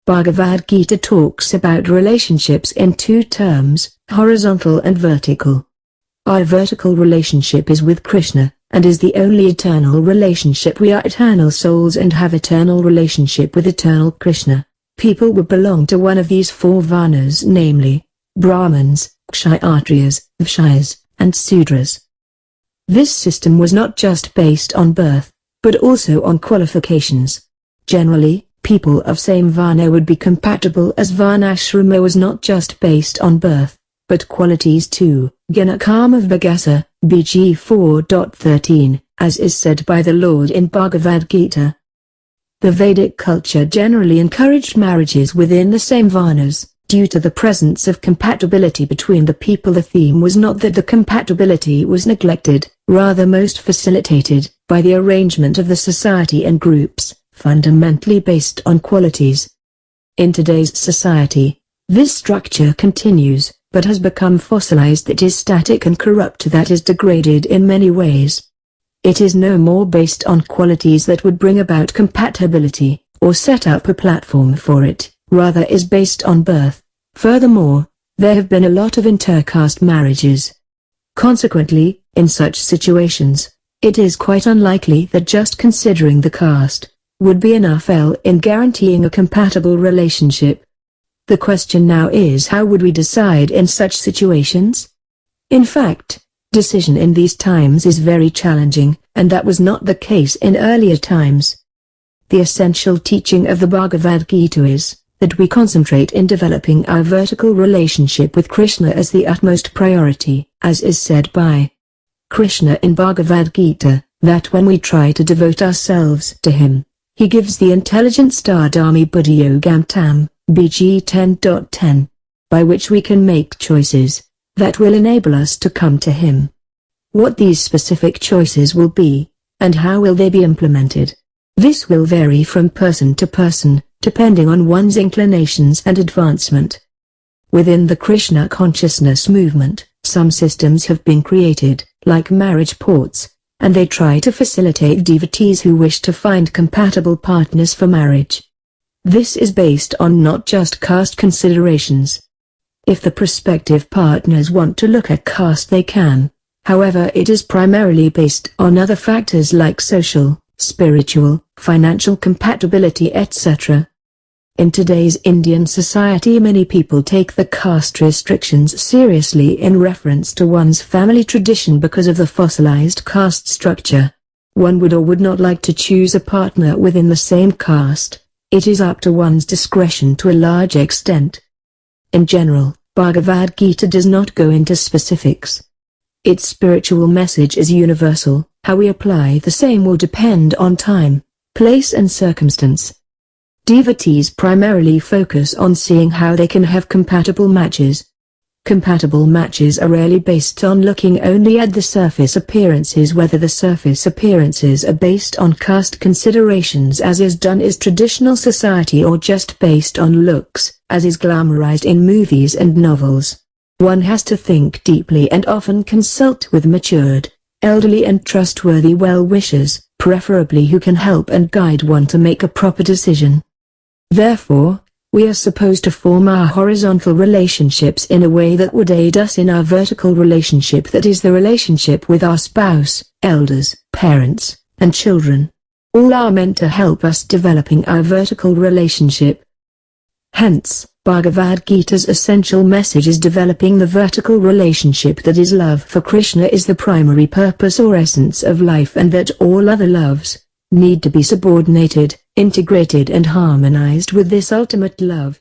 Bhagavad Gita talks about relationships in two terms, horizontal and vertical. Our vertical relationship is with Krishna, and is the only eternal relationship. We are eternal souls and have eternal relationship with eternal Krishna. People will belong to one of these four varnas, namely, Brahmins, Kshatriyas, Vaishyas, and Sudras. This system was not just based on birth, but also on qualifications. Generally, people of same varna would be compatible, as varnashrama was not just based on birth, but qualities too. Guna Karma Vigasa, BG 4.13, as is said by the Lord in Bhagavad Gita. The Vedic culture generally encouraged marriages within the same varnas, due to the presence of compatibility between the people. The theme was not that the compatibility was neglected, rather most facilitated, by the arrangement of the society and groups, fundamentally based on qualities. In today's society, this structure continues, but has become fossilized. That is static and corrupt, that is degraded in many ways. It is no more based on qualities that would bring about compatibility, or set up a platform for it, rather is based on birth. Furthermore, there have been a lot of intercaste marriages. Consequently, in such situations, it is quite unlikely that just considering the caste would be enough in guaranteeing a compatible relationship. The question now is, how would we decide in such situations? In fact, decision in these times is very challenging, and that was not the case in earlier times. The essential teaching of the Bhagavad Gita is that we concentrate in developing our vertical relationship with Krishna as the utmost priority, as is said by Krishna in Bhagavad Gita, that when we try to devote ourselves to him, he gives the intelligent Stardami Buddhiyogam Tam, BG 10.10, by which we can make choices that will enable us to come to him. What these specific choices will be, and how will they be implemented, this will vary from person to person, depending on one's inclinations and advancement. Within the Krishna consciousness movement, some systems have been created, like marriage ports, and they try to facilitate devotees who wish to find compatible partners for marriage. This is based on not just caste considerations. If the prospective partners want to look at caste, they can. However, it is primarily based on other factors like social, spiritual, financial compatibility, etc. In today's Indian society, many people take the caste restrictions seriously in reference to one's family tradition because of the fossilized caste structure. One would or would not like to choose a partner within the same caste. It is up to one's discretion to a large extent. In general, Bhagavad Gita does not go into specifics. Its spiritual message is universal. How we apply the same will depend on time, place and circumstance. Devotees primarily focus on seeing how they can have compatible matches. Compatible matches are rarely based on looking only at the surface appearances, whether the surface appearances are based on caste considerations as is done in traditional society, or just based on looks, as is glamorized in movies and novels. One has to think deeply and often consult with matured, elderly and trustworthy well-wishers, preferably who can help and guide one to make a proper decision. Therefore, we are supposed to form our horizontal relationships in a way that would aid us in our vertical relationship, that is the relationship with our spouse, elders, parents, and children. All are meant to help us developing our vertical relationship. Hence, Bhagavad Gita's essential message is developing the vertical relationship, that is love for Krishna is the primary purpose or essence of life, and that all other loves need to be subordinated, integrated and harmonized with this ultimate love.